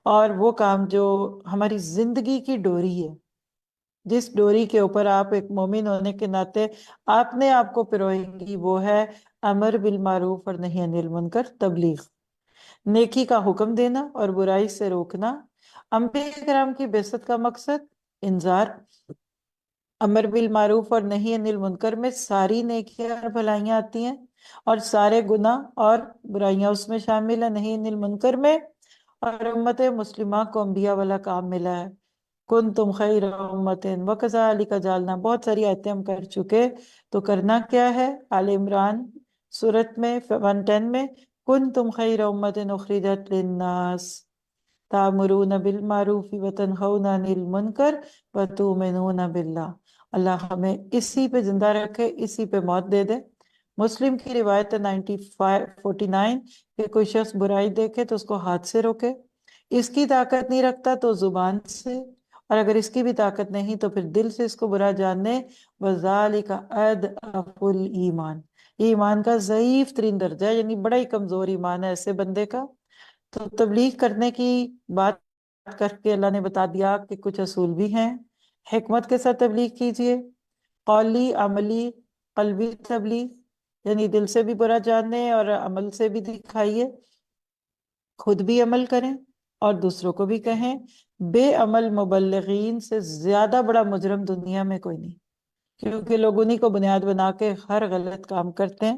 اور وہ کام جو ہماری زندگی کی ڈوری ہے، جس ڈوری کے اوپر آپ ایک مومن ہونے کے ناطے آپ نے آپ کو پروئیں گی، وہ ہے امر بالمعروف اور نہی عن المنکر، تبلیغ، نیکی کا حکم دینا اور برائی سے روکنا۔ انبیاء کرام کی بعثت کا مقصد انذار، امر بالمعروف اور نہی عن المنکر میں ساری نیکیاں اور بھلائیاں آتی ہیں، اور سارے گناہ اور برائیاں اس میں شامل ہیں نہی عن المنکر میں۔ اور امت مسلمہ کو انبیاء والا کام ملا ہے، کنتم خیر امت وکذالک جعلنا، بہت ساری آیتیں ہم کر چکے، تو کرنا کیا ہے؟ آل عمران سورت میں 110 میں، کنتم خیر امت اخرجت للناس تأمرون بالمعروف وتنہون عن المنکر وتؤمنون باللہ۔ اللہ ہمیں اسی پہ زندہ رکھے، اسی پہ موت دے دے۔ مسلم کی روایت ہے 9549 کہ کوئی شخص برائی دیکھے تو اس کو ہاتھ سے روکے، اس کی طاقت نہیں رکھتا تو زبان سے، اور اگر اس کی بھی طاقت نہیں تو پھر دل سے اس کو برا جاننے۔ وَذَلِكَ أَضْعَفُ الْإِيمَانِ، یہ ایمان کا ضعیف ترین درجہ ہے، یعنی بڑا ہی کمزور ایمان ہے ایسے بندے کا۔ تو تبلیغ کرنے کی بات کر کے اللہ نے بتا دیا کہ کچھ اصول بھی ہیں۔ حکمت کے ساتھ تبلیغ کیجئے، قولی، عملی، قلبی تبلیغ، یعنی دل سے بھی برا جاننے اور عمل سے بھی دکھائیے، خود بھی عمل کریں اور دوسروں کو بھی کہیں۔ بے عمل مبلغین سے زیادہ بڑا مجرم دنیا میں کوئی نہیں، کیونکہ لوگ انہی کو بنیاد بنا کے ہر غلط کام کرتے ہیں۔